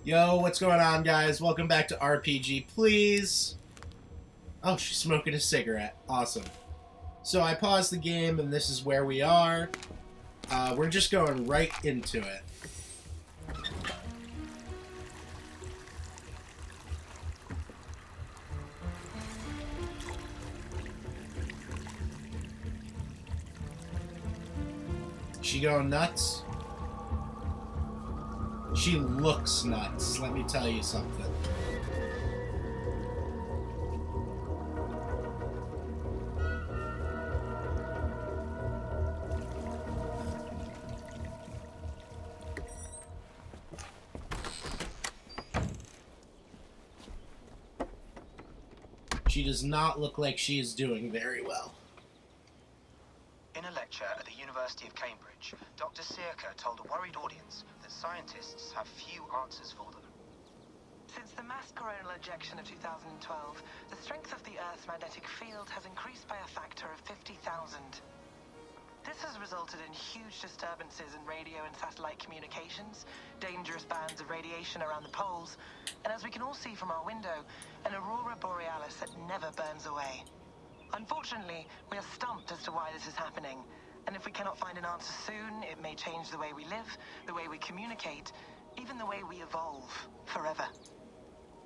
Yo, what's going on, guys? Welcome back to RPG, please. Oh, she's smoking a cigarette. Awesome. So I paused the game, and this is where we are. We're just going right into it. She going nuts? She looks nuts, let me tell you something. She does not look like she is doing very well. In a lecture at the University of Cambridge, Dr. Sirka told a worried audience that scientists have few answers for them. Since the mass coronal ejection of 2012, the strength of the Earth's magnetic field has increased by a factor of 50,000. This has resulted in huge disturbances in radio and satellite communications, dangerous bands of radiation around the poles, and as we can all see from our window, an aurora borealis that never burns away. Unfortunately, we are stumped as to why this is happening, and if we cannot find an answer soon, it may change the way we live, the way we communicate, even the way we evolve forever.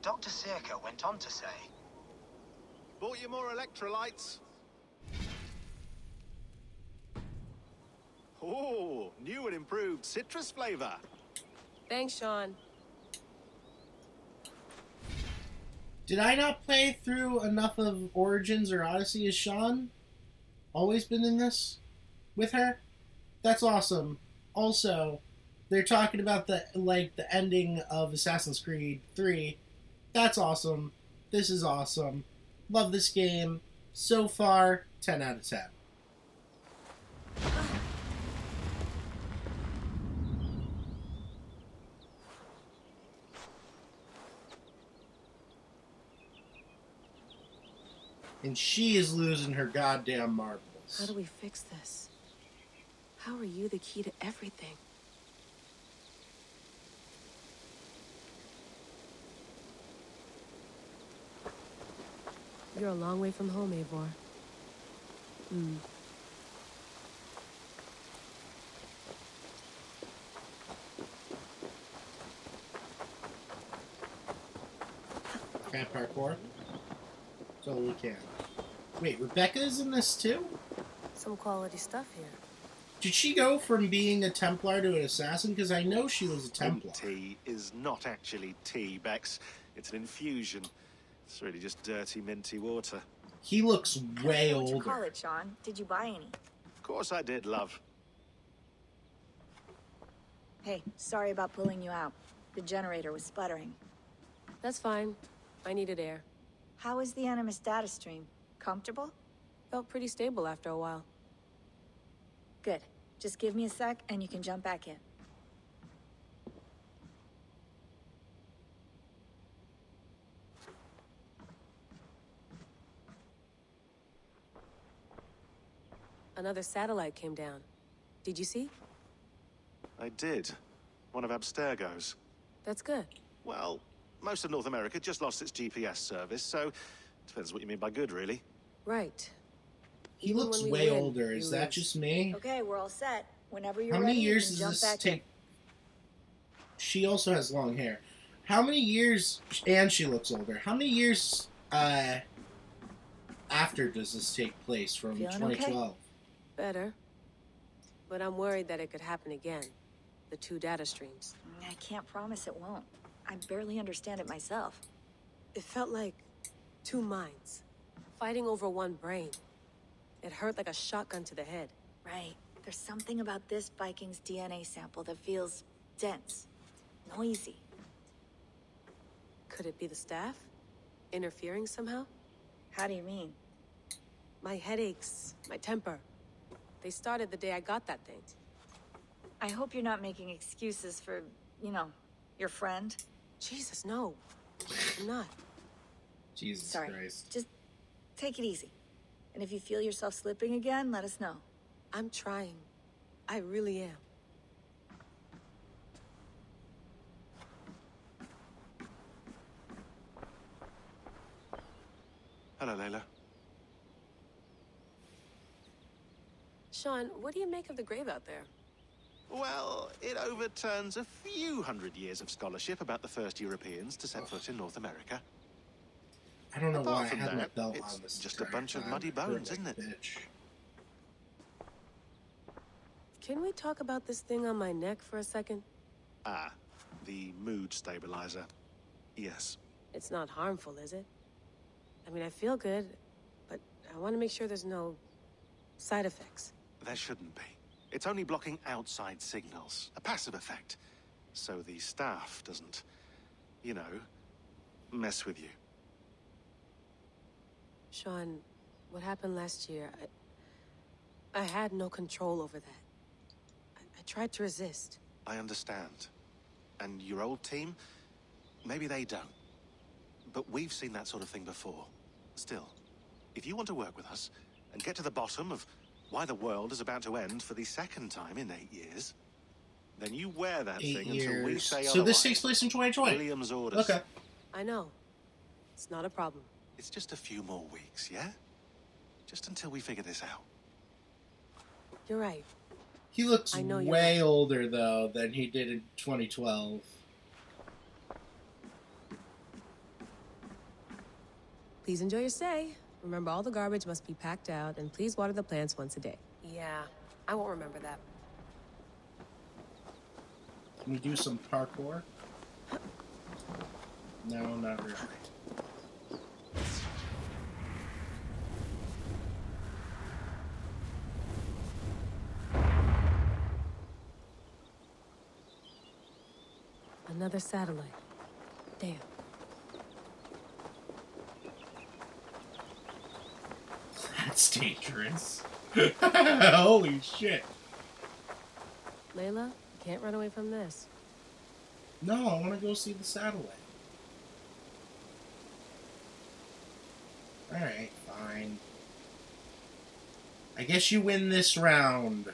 Dr. Sirka went on to say, "Bought you more electrolytes?" Oh, new and improved citrus flavor. Thanks, Sean. Did I not play through enough of Origins or Odyssey? Has Sean always been in this with her? That's awesome. Also, they're talking about the ending of Assassin's Creed 3. That's awesome. This is awesome. Love this game. So far, 10 out of 10. And she is losing her goddamn marbles. How do we fix this? How are you the key to everything? You're a long way from home, Eivor. Can't parkour? Totally can. Wait, Rebecca's in this too? Some quality stuff here. Did she go from being a Templar to an assassin? Because I know she was a Templar. Tea is not actually tea, Bex. It's an infusion. It's really just dirty, minty water. He looks way What'd you older. call it, Sean? Did you buy any? Of course I did, love. Hey, sorry about pulling you out. The generator was sputtering. That's fine. I needed air. How is the Animus data stream? Comfortable? Felt pretty stable after a while. Good. Just give me a sec and you can jump back in. Another satellite came down. Did you see? I did. One of Abstergo's. That's good. Well, most of North America just lost its GPS service, so depends what you mean by good, really. Right. He Even looks when we way win, older. you Is that lose. just me? Okay, we're all set. Whenever you're How ready, many you years can does jump this back take? She also has long hair. How many years, and she looks older, how many years after does this take place from Feeling 2012? Better. But I'm worried that it could happen again. The two data streams. I can't promise it won't. I barely understand it myself. It felt like two minds, fighting over one brain. It hurt like a shotgun to the head. Right. There's something about this Viking's DNA sample that feels dense, noisy. Could it be the staff? Interfering somehow? How do you mean? My headaches, my temper. They started the day I got that thing. I hope you're not making excuses for, your friend. Jesus, no. I'm not. Jesus Sorry. Christ. Just take it easy. And if you feel yourself slipping again, let us know. I'm trying. I really am. Sean, what do you make of the grave out there? Well, it overturns a few hundred years of scholarship about the first Europeans to set foot in North America. I don't know Apart why I from had my that, belt it's on this. just a entire bunch of time. muddy I hurt bones, like isn't it? a bitch. Can we talk about this thing on my neck for a second? Ah, the mood stabilizer. Yes. It's not harmful, is it? I mean, I feel good, but I want to make sure there's no side effects. There shouldn't be. It's only blocking outside signals, a passive effect. So the staff doesn't, you know, mess with you. Sean, what happened last year, I had no control over that. I tried to resist. I understand. And your old team, maybe they don't. But we've seen that sort of thing before. Still, if you want to work with us and get to the bottom of why the world is about to end for the second time in 8 years, then you wear that 8 thing until we years. say So otherwise. this takes place in 2020. William's orders. Okay. I know. It's not a problem. It's just a few more weeks, yeah? Just until we figure this out. You're right. He looks I know you're way right. older, though, than he did in 2012. Please enjoy your stay. Remember, all the garbage must be packed out, and please water the plants once a day. Yeah, I won't remember that. Can we do some parkour? No, not really. Another satellite. Damn. That's dangerous. Holy shit. Layla, you can't run away from this. No, I want to go see the satellite. Alright, fine. I guess you win this round.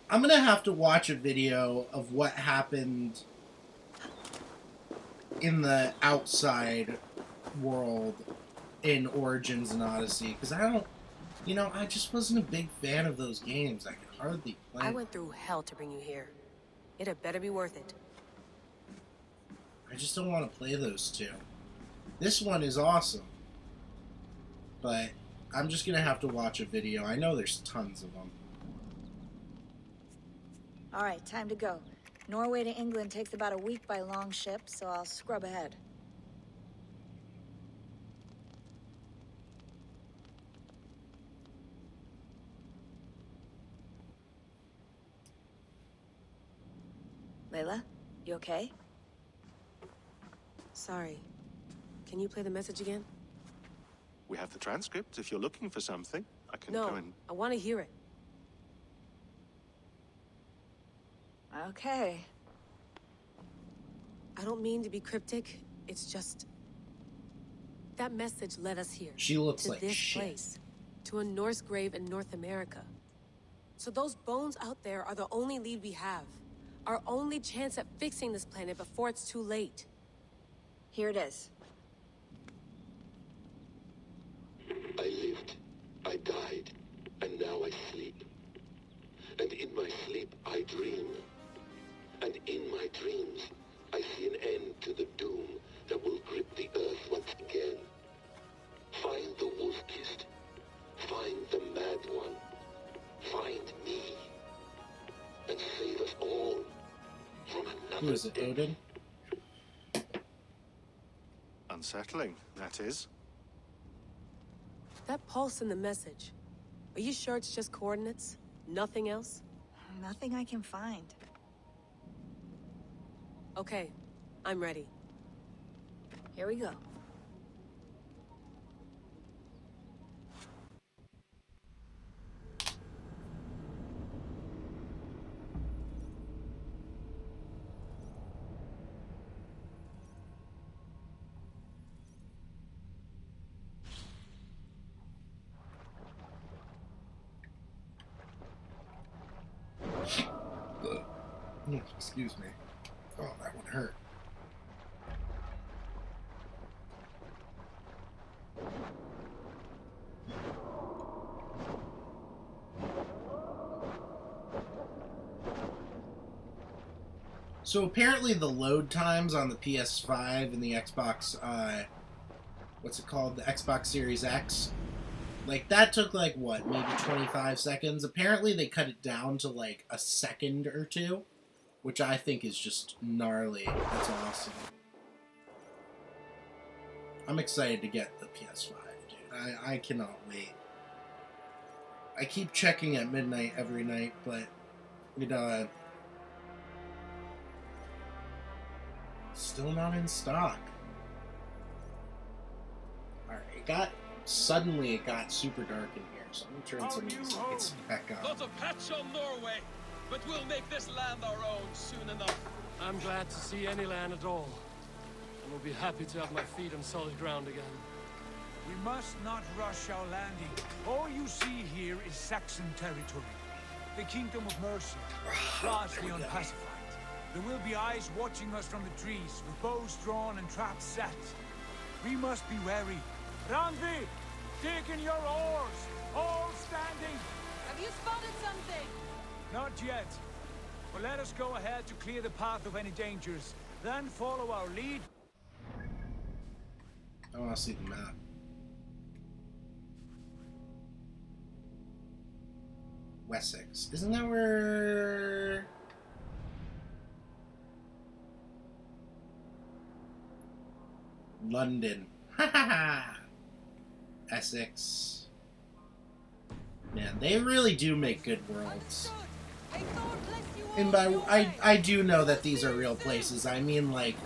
I'm gonna have to watch a video of what happened in the outside world in Origins and Odyssey, because I don't, I just wasn't a big fan of those games. I could hardly play. I went through hell to bring you here. It had better be worth it. I just don't want to play those two. This one is awesome, but I'm just gonna have to watch a video. I know there's tons of them. All right, time to go. Norway to England takes about a week by long ship, so I'll scrub ahead. Layla, you okay? Sorry. Can you play the message again? We have the transcript. If you're looking for something, I can go No, and... I want to hear it. Okay. I don't mean to be cryptic. It's just... that message led us here. She looks to like this shit. place. To a Norse grave in North America. So those bones out there are the only lead we have. Our only chance at fixing this planet before it's too late. Here it is. I lived, I died, and now I sleep. And in my sleep I dream. And in my dreams I see an end to the doom that will grip the earth once again. Find the wolf-kissed. Find the mad one. Find me. And save us all from another Who is it, death. Odin? Unsettling, that is. That pulse in the message. Are you sure it's just coordinates? Nothing else? Nothing I can find. Okay, I'm ready. Here we go. Excuse me. Oh, that one hurt. So apparently the load times on the PS5 and the Xbox, what's it called? The Xbox Series X. Like, that took, like, what, maybe 25 seconds? Apparently they cut it down to, like, a second or two, which I think is just gnarly. That's awesome. I'm excited to get the PS5, dude. I cannot wait. I keep checking at midnight every night, but, you know, still not in stock. Alright, suddenly it got super dark in here, so I'm gonna turn some of these lights back on. Not a patch on Norway, but we'll make this land our own soon enough. I'm glad to see any land at all, and will be happy to have my feet on solid ground again. We must not rush our landing. All you see here is Saxon territory. The Kingdom of Mercia, largely unpacified. There will be eyes watching us from the trees, with bows drawn and traps set. We must be wary. Randvi, dig in your oars, all standing. Have you spotted something? Not yet. But let us go ahead to clear the path of any dangers. Then follow our lead. I want to see the map. Wessex. Isn't that where... London. Ha ha ha! Essex. Man, they really do make good worlds. And by I do know that these are real places. I mean, like,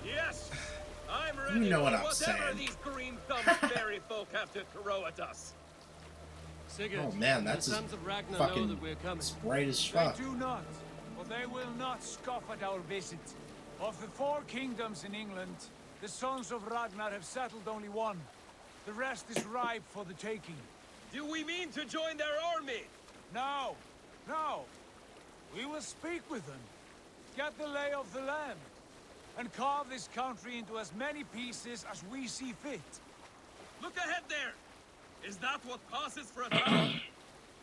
Yes, I'm ready. you know what I'm whatever saying. These green-thumbed fairy folk have to throw at us. Sigurd, Oh man, that's the as sons of Ragnar know fucking that we're coming. it's bright as They fuck. do not, but they will not scoff at our visit. Of the 4 kingdoms in England, the sons of Ragnar have settled only one. The rest is ripe for the taking. Do we mean to join their army? No, no. We will speak with them, get the lay of the land, and carve this country into as many pieces as we see fit. Look ahead there. Is that what passes for a town?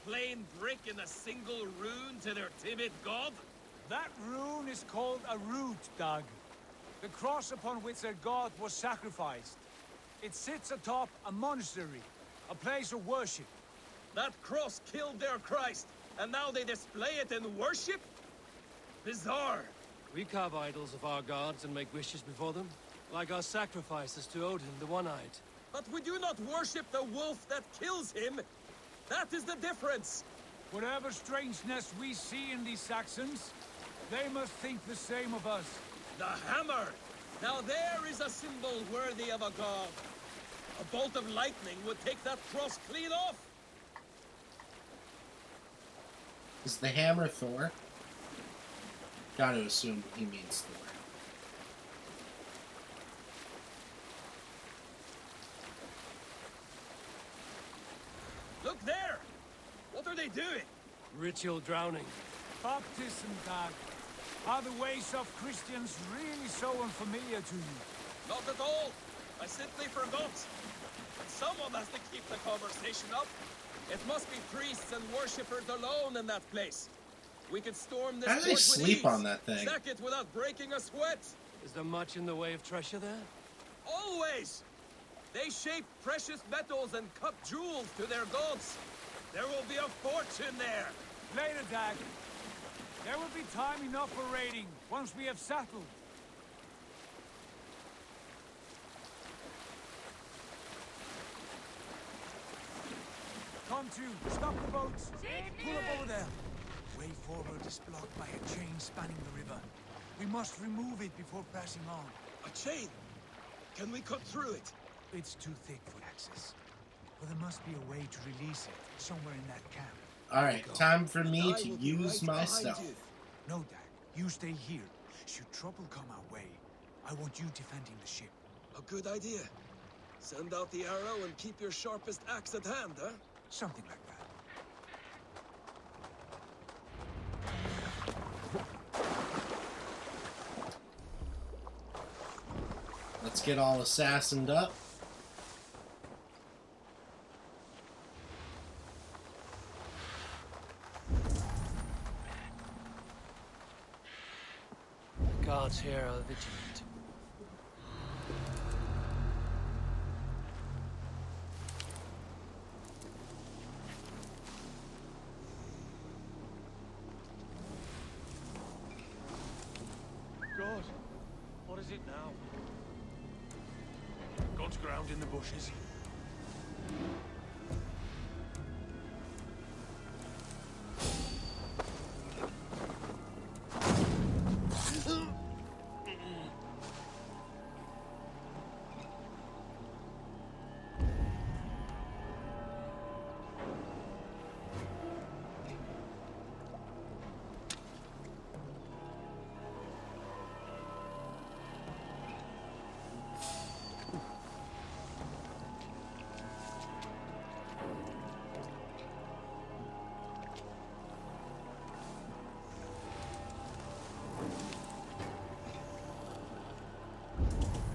Plain brick in a single rune to their timid god? That rune is called a root, Dag. The cross upon which their god was sacrificed. It sits atop a monastery, a place of worship. That cross killed their Christ, and now they display it in worship? Bizarre. We carve idols of our gods and make wishes before them, like our sacrifices to Odin, the One-Eyed. But we do not worship the wolf that kills him. That is the difference. Whatever strangeness we see in these Saxons, they must think the same of us. The hammer! Now there is a symbol worthy of a god. A bolt of lightning would take that cross clean off. Is the hammer Thor? Gotta assume he means Thor. Look there! What are they doing? Ritual drowning. Baptism, Dag. Are the ways of Christians really so unfamiliar to you? Not at all. I simply forgot. But someone has to keep the conversation up. It must be priests and worshippers alone in that place. We could storm this How do they fort with sleep ease. on that thing? Sack it without breaking a sweat. Is there much in the way of treasure there? Always! They shape precious metals and cut jewels to their gods. There will be a fortune there. Later, Dag. There will be time enough for raiding, once we have settled. Come to, stop the boats. Pull up over there. Way forward is blocked by a chain spanning the river. We must remove it before passing on. A chain? Can we cut through it? It's too thick for access. But there must be a way to release it, somewhere in that camp. Alright, time for me to use my stuff. No, Dag. You stay here. Should trouble come our way, I want you defending the ship. A good idea. Send out the arrow and keep your sharpest axe at hand, huh? Something like that. Let's get all assassined up. guards here are vigilant. God, what is it now? Gone to ground in the bushes.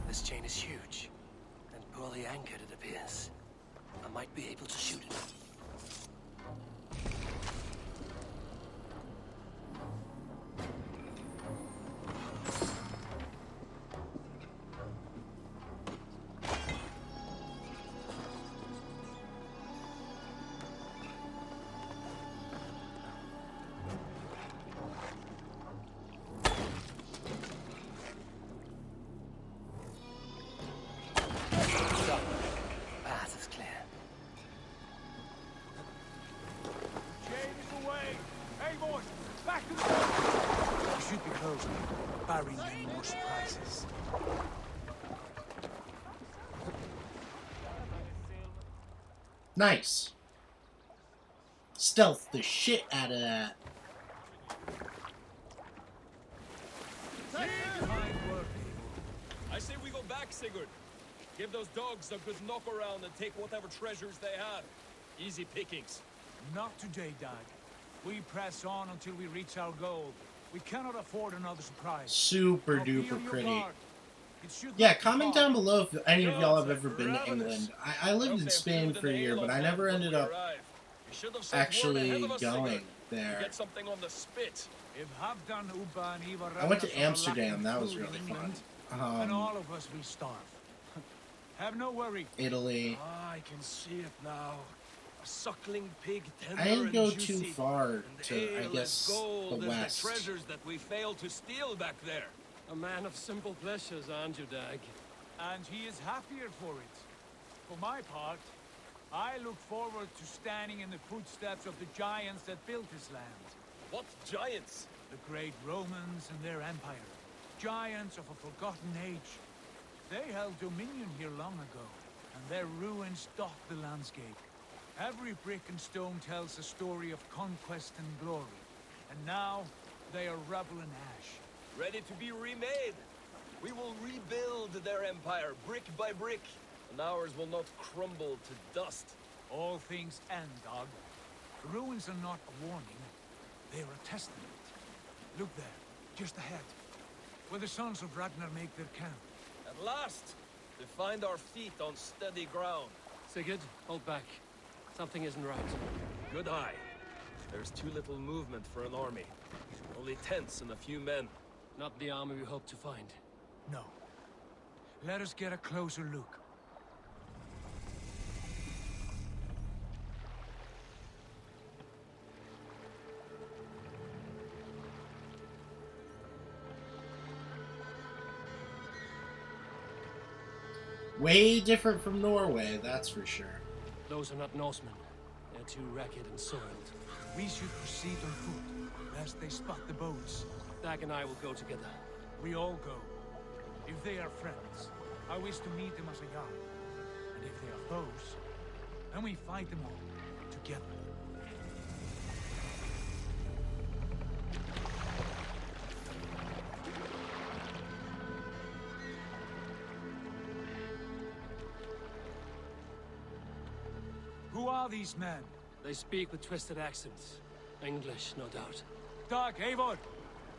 This chain is huge, and poorly anchored, it appears. I might be able to shoot it. Path is clear. Chain is away! Hey, boys! Back to the boat! We should be close, barring any more surprises. Nice. Stealth the shit out of that. Fine work. I say we go back, Sigurd. Give those dogs a good knock around and take whatever treasures they have. Easy pickings. Not today, Dad. We press on until we reach our goal. We cannot afford another surprise. Super Now, be duper on your pretty. guard. It should Yeah, not be comment far. down below if any of y'all have Gods, ever been to ravenous. England. I lived in Spain for a year, but I never ended up actually going there. Get something on the spit. If Halfdan, Ubba, and Ivar I went to Ragnarsson are Amsterdam. lacking That was food really in fun. England, and all of us will starve. Have no worry. Italy. I can see it now. A suckling pig, tender I didn't go and too juicy. far And to, I ale guess, as gold the as west. the treasures that we failed to steal back there. A man of simple pleasures, aren't you, Dag? And he is happier for it. For my part, I look forward to standing in the footsteps of the giants that built this land. What giants? The great Romans and their empire. Giants of a forgotten age. They held dominion here long ago, and their ruins dot the landscape. Every brick and stone tells a story of conquest and glory. And now, they are rubble and ash. Ready to be remade. We will rebuild their empire brick by brick, and ours will not crumble to dust. All things end, Dog. The ruins are not a warning. They are a testament. Look there, just ahead, where the sons of Ragnar make their camp. At last, to find our feet on steady ground. Sigurd, hold back. Something isn't right. Good eye. There's too little movement for an army. Only tents and a few men. Not the army we hope to find. No. Let us get a closer look. Way different from Norway, that's for sure. Those are not Norsemen. They're too ragged and soiled. We should proceed on foot, lest they spot the boats. Dag and I will go together. We all go. If they are friends, I wish to meet them as a yard. And if they are foes, then we fight them all, together. Who are these men? They speak with twisted accents. English, no doubt. Dag, Eivor!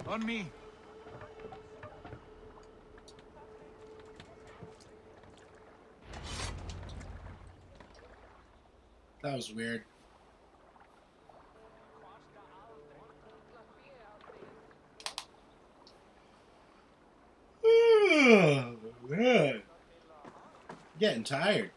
On me! That was weird. getting tired.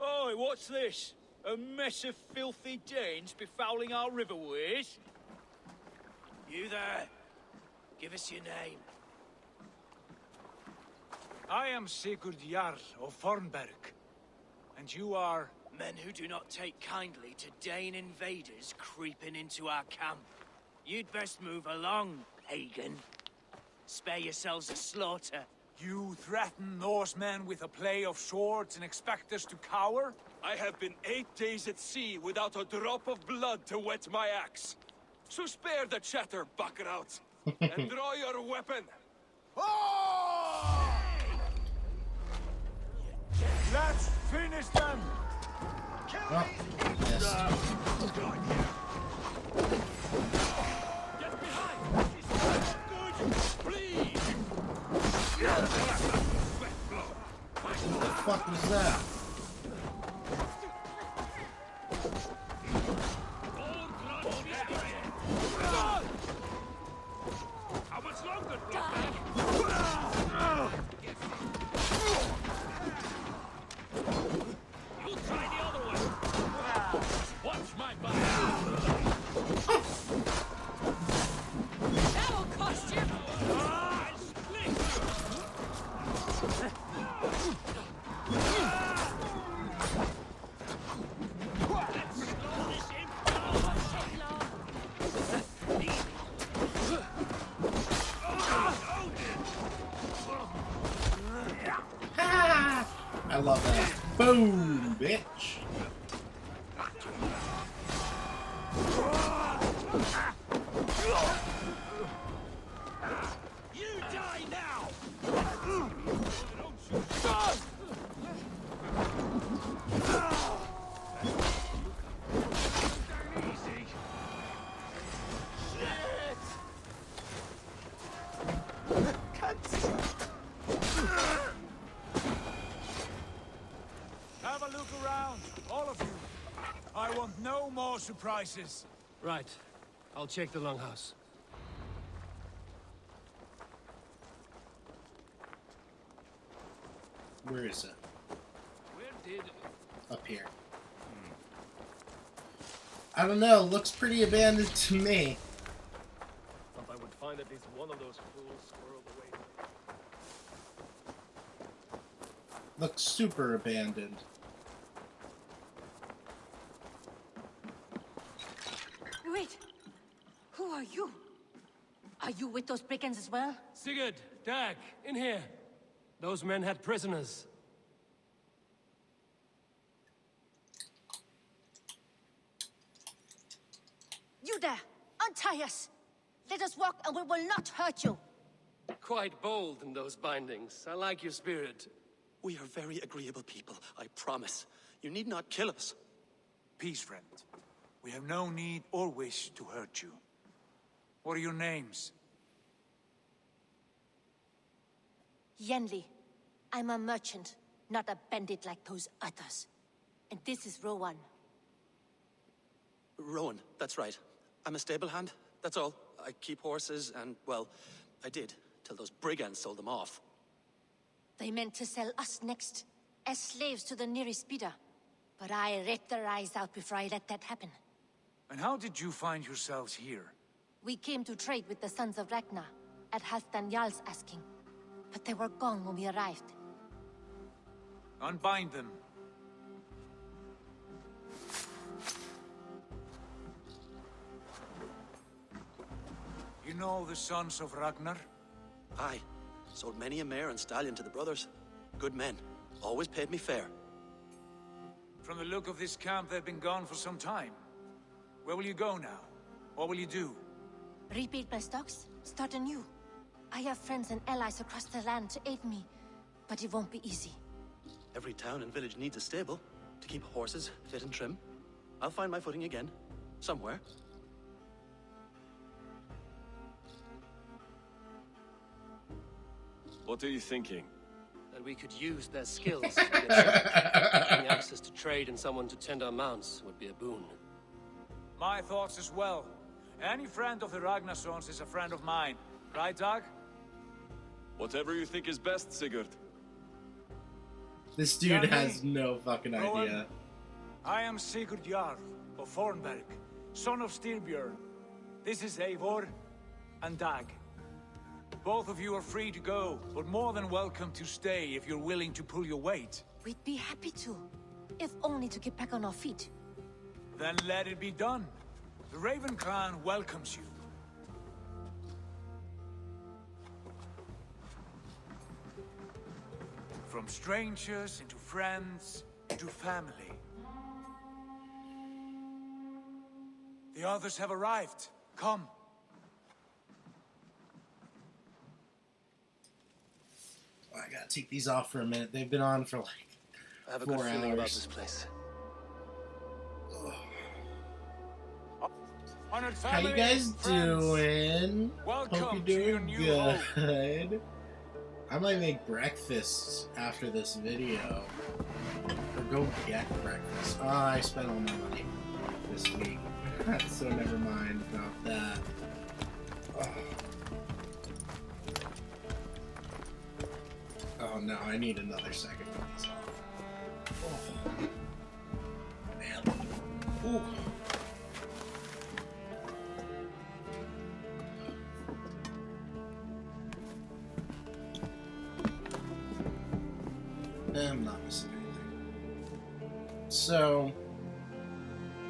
Oi, what's this? A mess of filthy Danes befouling our riverways? You there. Give us your name. I am Sigurd Jarl of Fornberg. And you are... Men who do not take kindly to Dane invaders creeping into our camp. You'd best move along, pagan. Spare yourselves a slaughter. You threaten Norsemen with a play of swords and expect us to cower? I have been 8 days at sea without a drop of blood to wet my axe. So spare the chatter, buckerouts, and draw your weapon. Let's finish them! Oh, yes. Get behind! Good! Please! What the fuck was that? How much longer, you try the other way. Watch my back. That'll cost you! I'll split Let's slow this in. I love that. Boom, bitch. You die now! Have a look around, all of you. I want no more surprises. Right. I'll check the longhouse. Where is it? Where did... Up here. I don't know. Looks pretty abandoned to me. Thought I would find at least one of those fools squirreled away. Looks super abandoned. Wait! Who are you? Are you with those brigands as well? Sigurd! Dag! In here! Those men had prisoners. You there! Untie us! Let us walk and we will not hurt you! Quite bold in those bindings. I like your spirit. We are very agreeable people, I promise. You need not kill us. Peace, friend. We have no need or wish to hurt you. What are your names? Yenli. I'm a merchant, not a bandit like those others. And this is Rowan. Rowan, that's right. I'm a stable hand, that's all. I keep horses and, well, I did, till those brigands sold them off. They meant to sell us next, as slaves to the nearest bidder. But I ripped their eyes out before I let that happen. And how did you find yourselves here? We came to trade with the Sons of Ragnar, at Halfdan Jarl's asking. But they were gone when we arrived. Unbind them. You know the Sons of Ragnar? Aye. Sold many a mare and stallion to the brothers. Good men. Always paid me fair. From the look of this camp, they've been gone for some time. Where will you go now? What will you do? Rebuild my stocks, start anew. I have friends and allies across the land to aid me, but it won't be easy. Every town and village needs a stable to keep horses fit and trim. I'll find my footing again. Somewhere. What are you thinking? That we could use their skills to get settled. Having access to trade and someone to tend our mounts would be a boon. My thoughts as well. Any friend of the Ragnarsons is a friend of mine. Right, Dag? Whatever you think is best, Sigurd. This dude has no fucking idea. I am Sigurd Jarl of Thornberg, son of Styrbjörn. This is Eivor and Dag. Both of you are free to go, but more than welcome to stay if you're willing to pull your weight. We'd be happy to, if only to get back on our feet. Then let it be done. The Raven clan welcomes you. From strangers into friends into family. The others have arrived. Come. Oh, I gotta take these off for a minute. They've been on for like I have a 4 good feeling about hours. this place. How you guys doing? Hope you're doing good. I might make breakfast after this video. Or go get breakfast. Oh, I spent all my money this week. So never mind about that. Oh no, I need another second for these off. Oh. Man. Ooh. I'm not missing anything. So,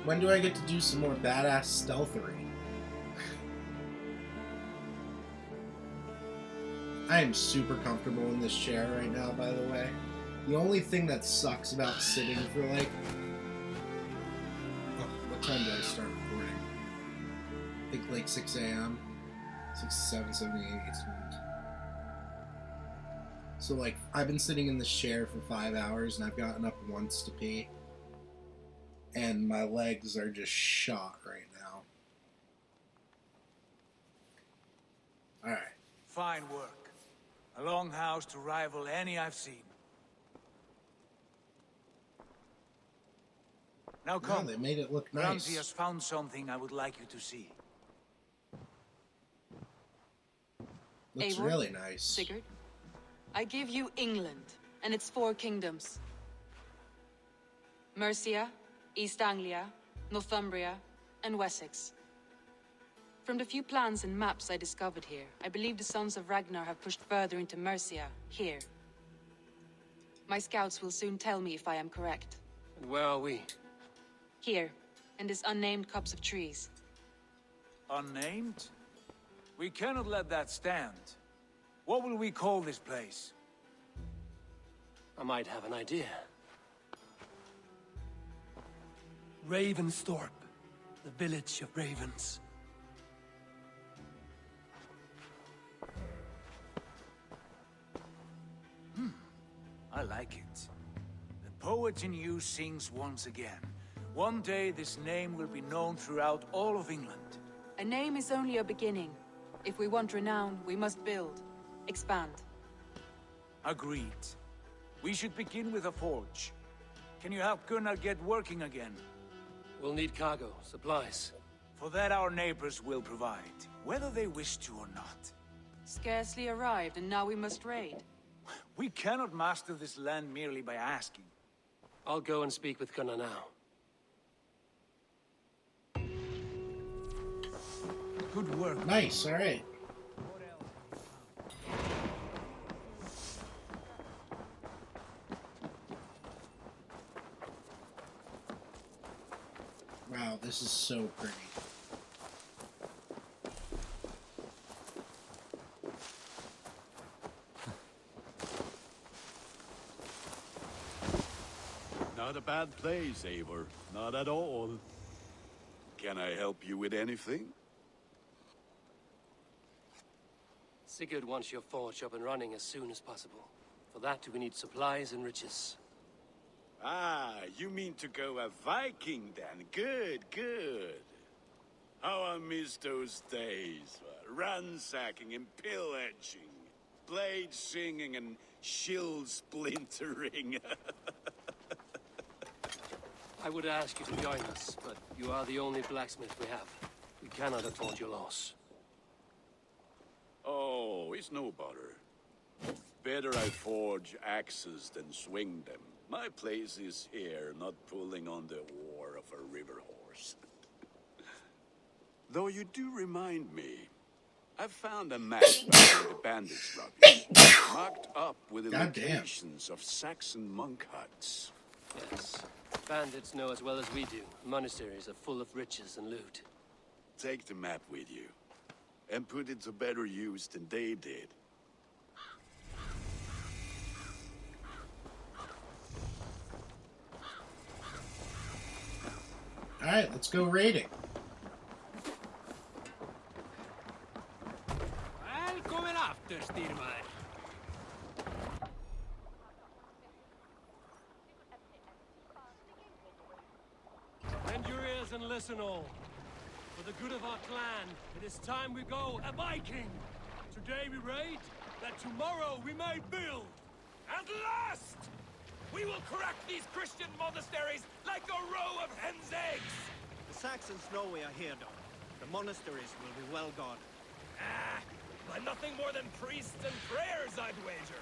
when do I get to do some more badass stealthery? I am super comfortable in this chair right now, by the way. The only thing that sucks about sitting for like... Oh, what time did I start recording? I think like 6 a.m. 6, 7, 7, 8, 8, 9. So, like, I've been sitting in this chair for 5 hours, and I've gotten up once to pee. And my legs are just shot right now. Alright. Fine work. A longhouse to rival any I've seen. Now come. Yeah, they made it look nice. Ramsay has found something I would like you to see. Looks Eivor, really nice. Sigurd, I give you England and its 4 kingdoms. Mercia, East Anglia, Northumbria, and Wessex. From the few plans and maps I discovered here, I believe the Sons of Ragnar have pushed further into Mercia, here. My scouts will soon tell me if I am correct. And where are we? Here, in this unnamed copse of trees. Unnamed? We cannot let that stand. What will we call this place? I might have an idea. Ravensthorpe, the village of ravens. I like it. The poet in you sings once again. One day this name will be known throughout all of England. A name is only a beginning. If we want renown, we must build, expand. Agreed. We should begin with a forge. Can you help Gunnar get working again? We'll need cargo, supplies. For that our neighbors will provide, whether they wish to or not. Scarcely arrived, and now we must raid. We cannot master this land merely by asking. I'll go and speak with Gunnar now. Good work. Nice, alright. Wow, this is so pretty. Not a bad place, Eivor. Not at all. Can I help you with anything? Sigurd wants your forge up and running as soon as possible. For that, we need supplies and riches. Ah, you mean to go a Viking then? Good, good. How I miss those days. Ransacking and pillaging. Blade singing and shield splintering. I would ask you to join us, but you are the only blacksmith we have. We cannot afford your loss. Oh, it's no bother. Better I forge axes than swing them. My place is here, not pulling on the oar of a river horse. Though you do remind me, I found a map back in the bandits' rubbish, marked up with the locations of Saxon monk huts. Yes. Bandits know as well as we do. Monasteries are full of riches and loot. Take the map with you, and put it to better use than they did. Alright, let's go raiding. Välkommen after, Styrmar. Bend your ears and listen all. For the good of our clan, it is time we go a Viking. Today we raid, that tomorrow we may build. And last, we will crack these Christian monasteries like a row of hen's eggs. The Saxons know we are here, though. The monasteries will be well guarded. Ah, by nothing more than priests and prayers, I'd wager.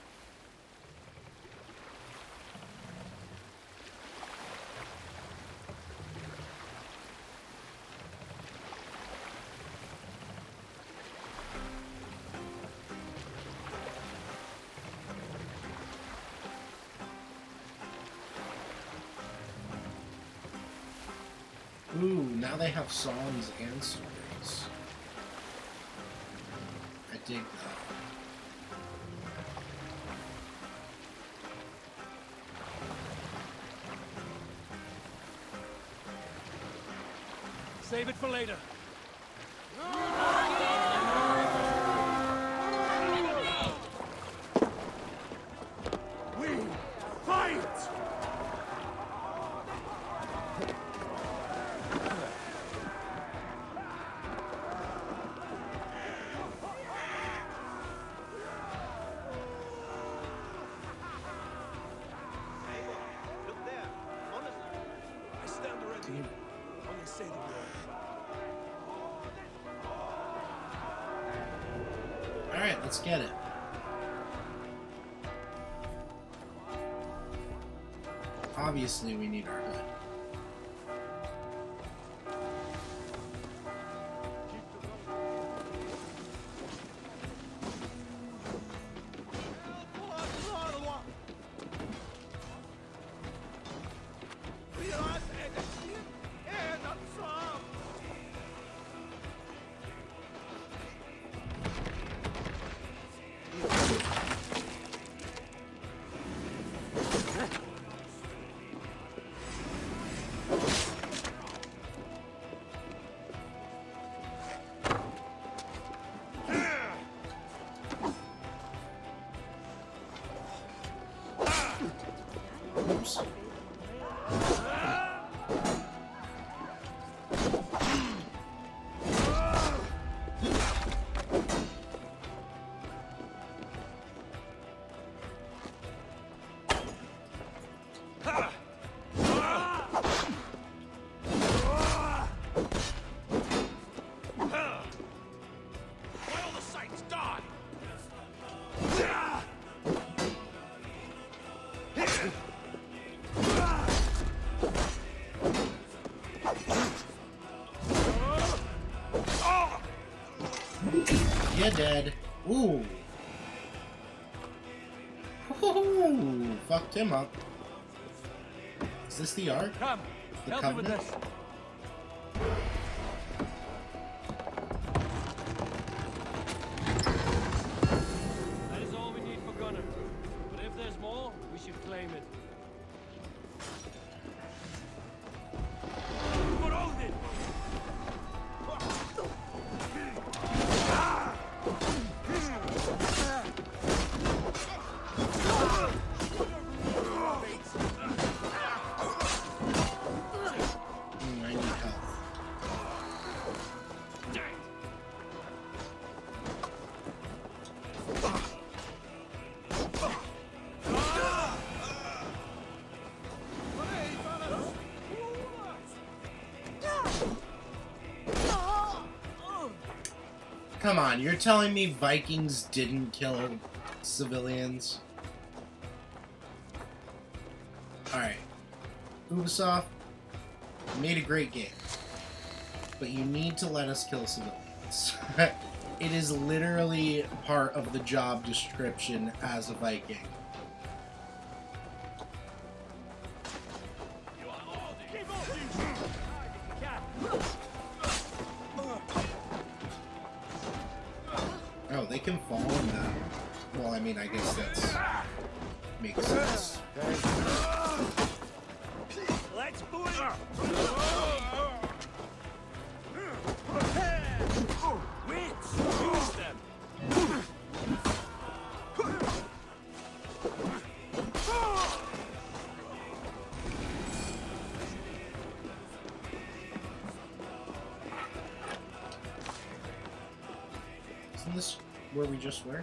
Ooh, now they have songs and stories. I dig that. Save it for later. We fight! I stand ready. Only say the word. Alright, let's get it. Obviously, we need our hood. Oops. Why all the Saints die? You're dead. Ooh. Ooh, fucked him up. Is this the Ark? Come, The help me with Covenant? this. That is all we need for Gunnar. But if there's more, we should claim it. For Odin! Come on, you're telling me Vikings didn't kill civilians? Alright. Ubisoft made a great game. But you need to let us kill civilians. It is literally part of the job description as a Viking. Oh, they can fall in that. Well, I mean, I guess that's makes sense. Let's move it. Isn't this where we just were?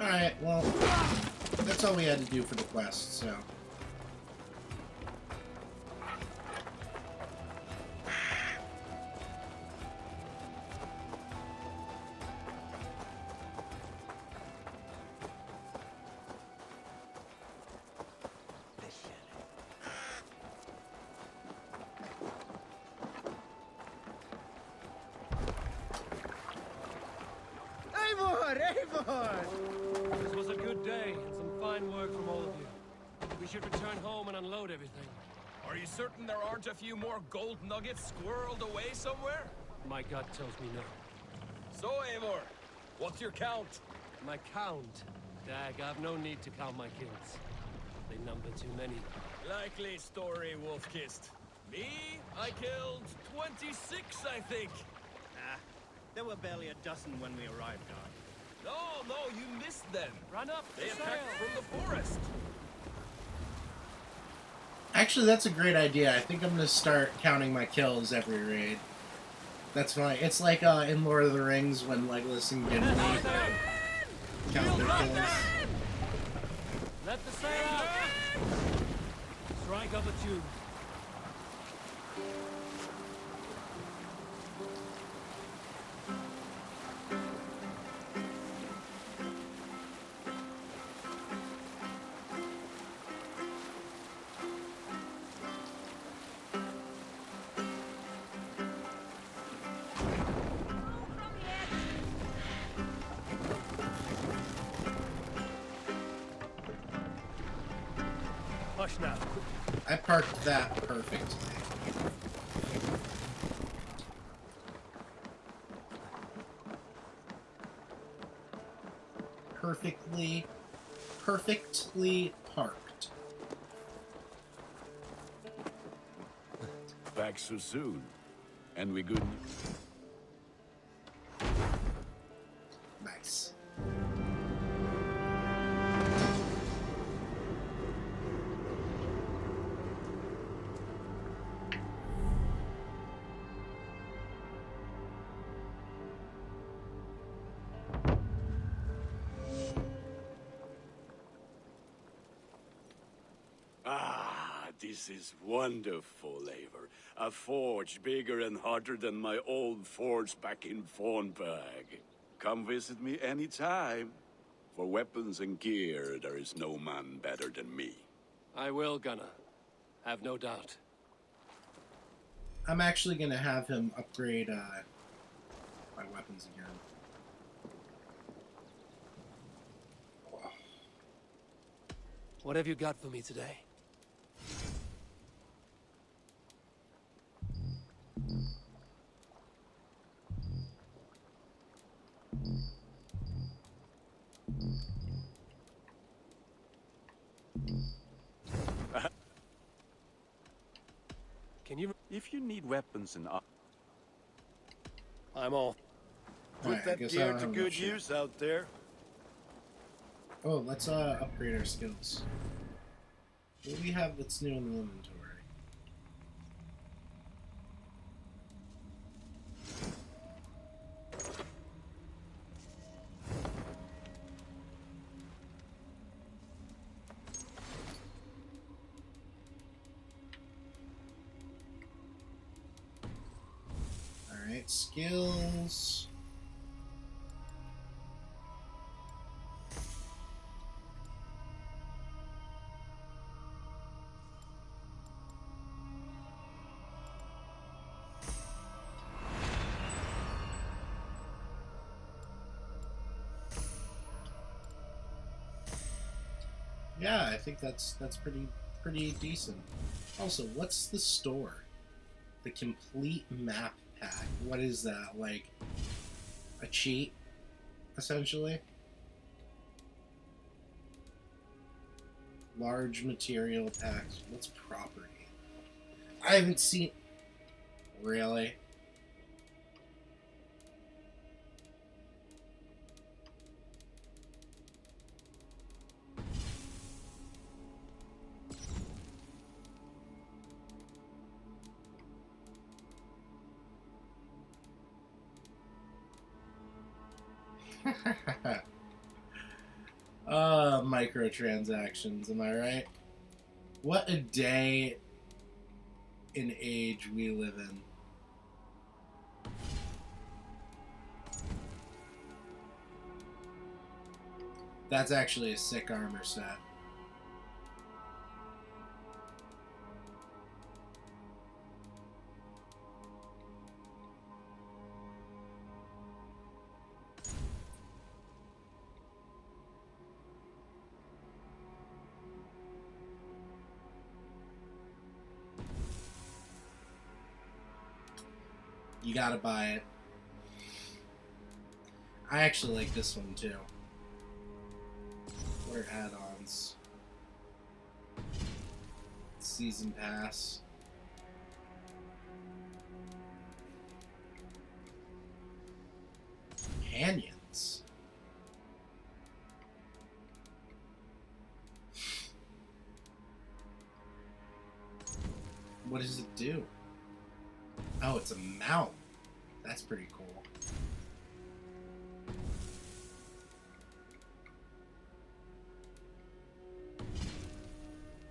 Alright, well, that's all we had to do for the quest, so. This was a good day, and some fine work from all of you. We should return home and unload everything. Are you certain there aren't a few more gold nuggets squirreled away somewhere? My gut tells me no. So, Eivor, what's your count? My count? Dag, I've no need to count my kills. They number too many. Likely story, Wolf-Kissed. Me? I killed 26, I think. Ah, there were barely a dozen when we arrived, Guard. No, you missed them. Run up They attacked from the forest. Actually, that's a great idea. I think I'm gonna start counting my kills every raid. That's fine. It's like in Lord of the Rings when Legolas and Gimli count their kills. Let the sail out! Strike up a tune. Hush now. I parked that perfectly. Perfectly parked. Back so soon. And we good. Nice. This is wonderful, Eivor. A forge bigger and hotter than my old forge back in Fornburg. Come visit me anytime. For weapons and gear, there is no man better than me. I will, Gunnar. Have no doubt. I'm actually gonna have him upgrade my weapons again. What have you got for me today? Can you... If you need weapons and... I'm all... Put that gear to good use out there. Oh, let's upgrade our skills. What do we have that's new in the inventory? Alright, skills. Yeah, I think that's pretty decent. Also, what's the store? The complete map pack. What is that? Like a cheat, essentially? Large material packs. What's property? I haven't seen. Really? Microtransactions, am I right? What a day and age we live in. That's actually a sick armor set. You gotta buy it. I actually like this one too. What are add-ons? Season pass. Canyons. What does it do? Oh, it's a mount. That's pretty cool.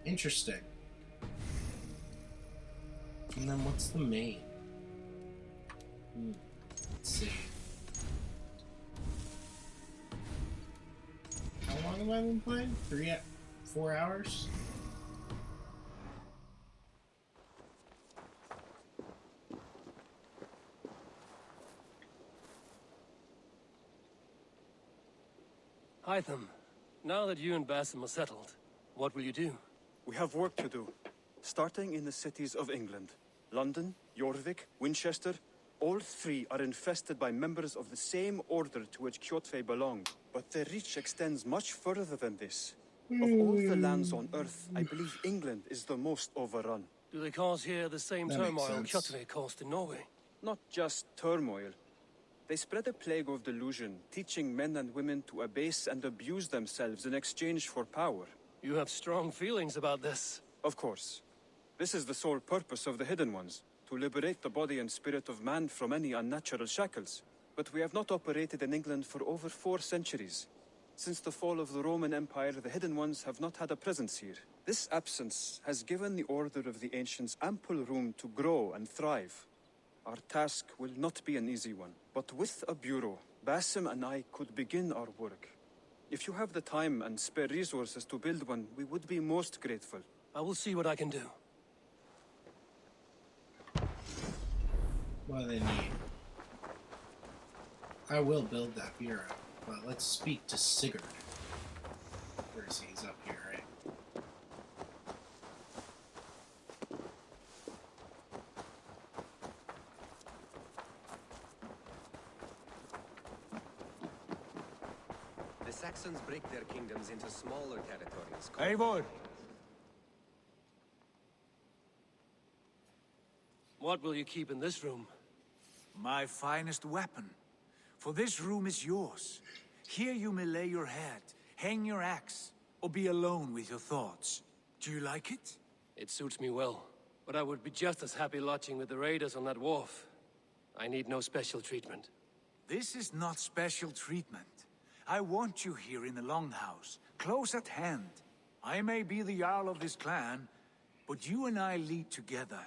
Interesting. And then what's the main? Let's see. How long have I been playing? 4 hours? Hytham, now that you and Basim are settled, what will you do? We have work to do. Starting in the cities of England. London, Jorvik, Winchester, all three are infested by members of the same order to which Kjotve belonged. But their reach extends much further than this. Of all the lands on Earth, I believe England is the most overrun. Do they cause here the same That makes turmoil sense. Kjotve caused in Norway? Not just turmoil. They spread a plague of delusion, teaching men and women to abase and abuse themselves in exchange for power. You have strong feelings about this. Of course. This is the sole purpose of the Hidden Ones, to liberate the body and spirit of man from any unnatural shackles. But we have not operated in England for over 4 centuries. Since the fall of the Roman Empire, the Hidden Ones have not had a presence here. This absence has given the Order of the Ancients ample room to grow and thrive. Our task will not be an easy one, but with a bureau, Basim and I could begin our work. If you have the time and spare resources to build one, we would be most grateful. I will see what I can do. What do they need? I will build that bureau, but let's speak to Sigurd. Where is he? He's up here, right? The Saxons break their kingdoms into smaller territories. Eivor! What will you keep in this room? My finest weapon. For this room is yours. Here you may lay your head, hang your axe, or be alone with your thoughts. Do you like it? It suits me well, but I would be just as happy lodging with the raiders on that wharf. I need no special treatment. This is not special treatment. I want you here in the Longhouse, close at hand. I may be the Jarl of this clan, but you and I lead together,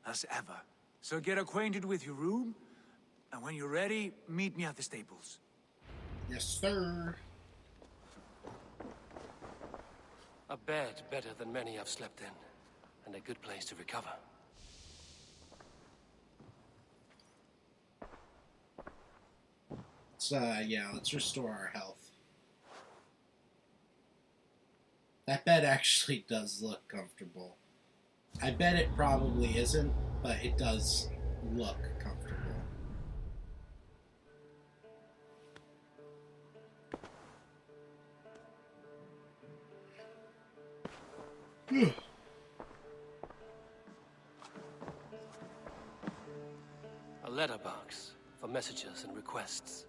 as ever. So get acquainted with your room, And when you're ready, meet me at the stables. Yes, sir. A bed better than many I've slept in, and a good place to recover. Let's restore our health. That bed actually does look comfortable. I bet it probably isn't, but it does look comfortable. A letterbox for messages and requests.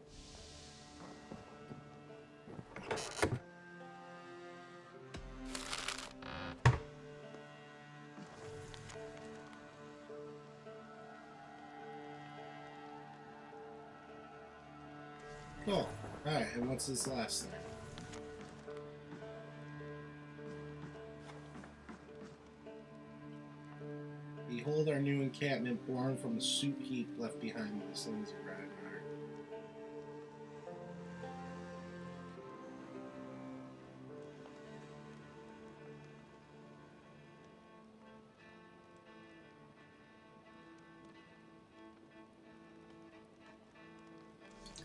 Cool. Alright, and what's this last thing? Behold our new encampment born from the soup heap left behind by the sons of Ragnar.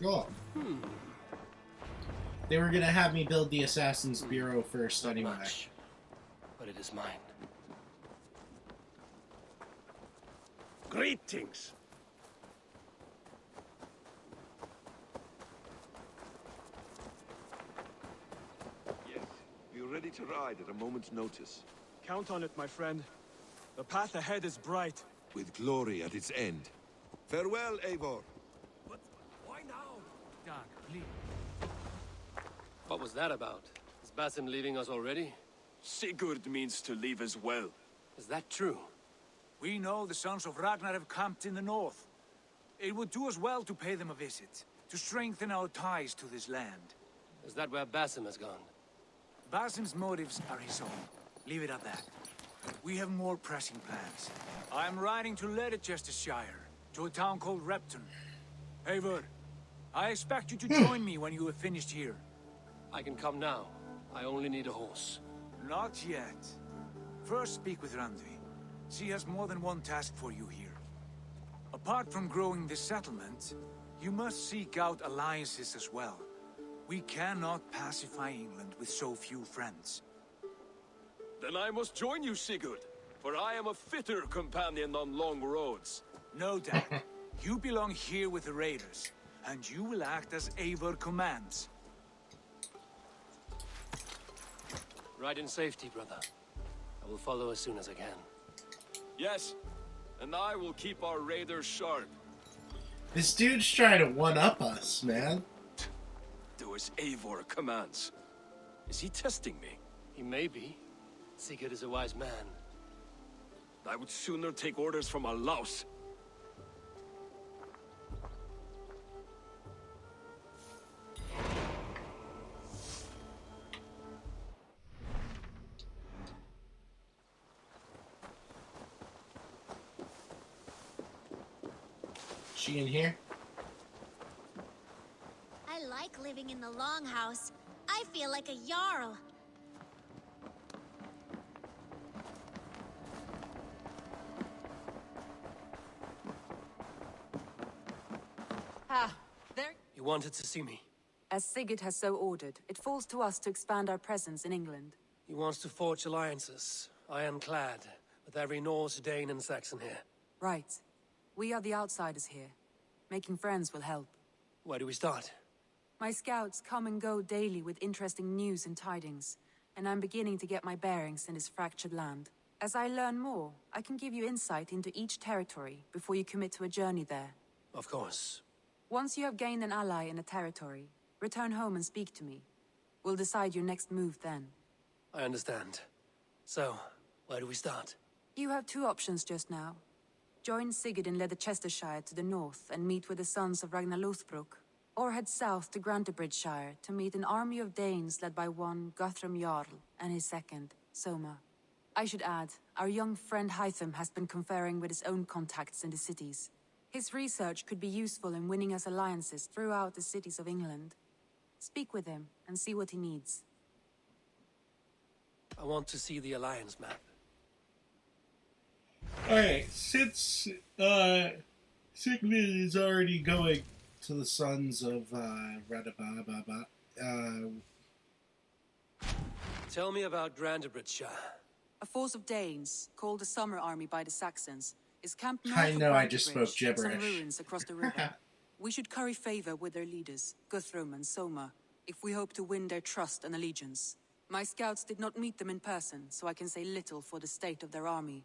Cool. They were gonna have me build the Assassin's Bureau first anyway. Much, but it is mine. Greetings. Yes, we're ready to ride at a moment's notice. Count on it, my friend. The path ahead is bright. With glory at its end. Farewell, Eivor. But why now? Dag, please. What was that about? Is Basim leaving us already? Sigurd means to leave as well. Is that true? We know the sons of Ragnar have camped in the north. It would do us well to pay them a visit, to strengthen our ties to this land. Is that where Basim has gone? Basim's motives are his own. Leave it at that. We have more pressing plans. I'm riding to Leicestershire, to a town called Repton. Eivor, I expect you to join me when you have finished here. I can come now. I only need a horse. Not yet. First speak with Randvi. She has more than one task for you here. Apart from growing this settlement, you must seek out alliances as well. We cannot pacify England with so few friends. Then I must join you, Sigurd, for I am a fitter companion on long roads. No doubt. You belong here with the raiders, and you will act as Eivor commands. Ride in safety, brother. I will follow as soon as I can. Yes, and I will keep our raiders sharp. This dude's trying to one-up us, man. Do as Eivor commands. Is he testing me? He may be. Sigurd is a wise man. I would sooner take orders from a louse. She in here? I like living in the longhouse. I feel like a jarl. Ah, there. You wanted to see me? As Sigurd has so ordered, it falls to us to expand our presence in England. He wants to forge alliances, ironclad, with every Norse, Dane, and Saxon here. Right. We are the outsiders here. Making friends will help. Where do we start? My scouts come and go daily with interesting news and tidings, and I'm beginning to get my bearings in this fractured land. As I learn more, I can give you insight into each territory before you commit to a journey there. Of course. Once you have gained an ally in a territory, return home and speak to me. We'll decide your next move then. I understand. So, where do we start? You have two options just now. Join Sigurd in Leicestershire to the north and meet with the sons of Ragnar Lothbrok, or head south to Grantebridgeshire to meet an army of Danes led by one Guthrum Jarl and his second, Soma. I should add, our young friend Hytham has been conferring with his own contacts in the cities. His research could be useful in winning us alliances throughout the cities of England. Speak with him and see what he needs. I want to see the Alliance map. Alright, since Sigmund is already going to the sons of Radababa, Tell me about Grandebridge. A force of Danes, called the Summer Army by the Saxons, is camped north I of know I just spoke Brantebridge, and some gibberish. ruins across the river. We should curry favor with their leaders, Guthrum and Soma, if we hope to win their trust and allegiance. My scouts did not meet them in person, so I can say little for the state of their army.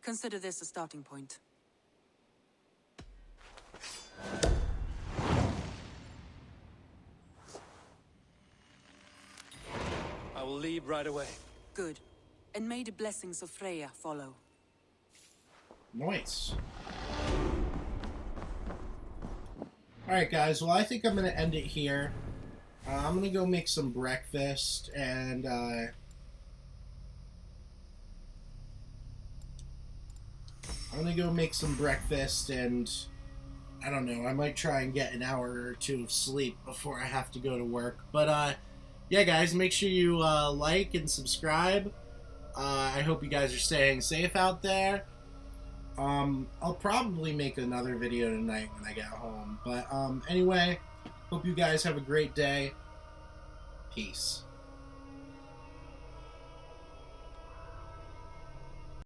Consider this a starting point. I will leave right away. Good. And may the blessings of Freya follow. Nice. Alright guys, well I think I'm going to end it here. I'm going to go make some breakfast and I'm going to go make some breakfast and I don't know, I might try and get an hour or two of sleep before I have to go to work. But yeah guys, make sure you like and subscribe. I hope you guys are staying safe out there. I'll probably make another video tonight when I get home. But anyway, hope you guys have a great day. Peace.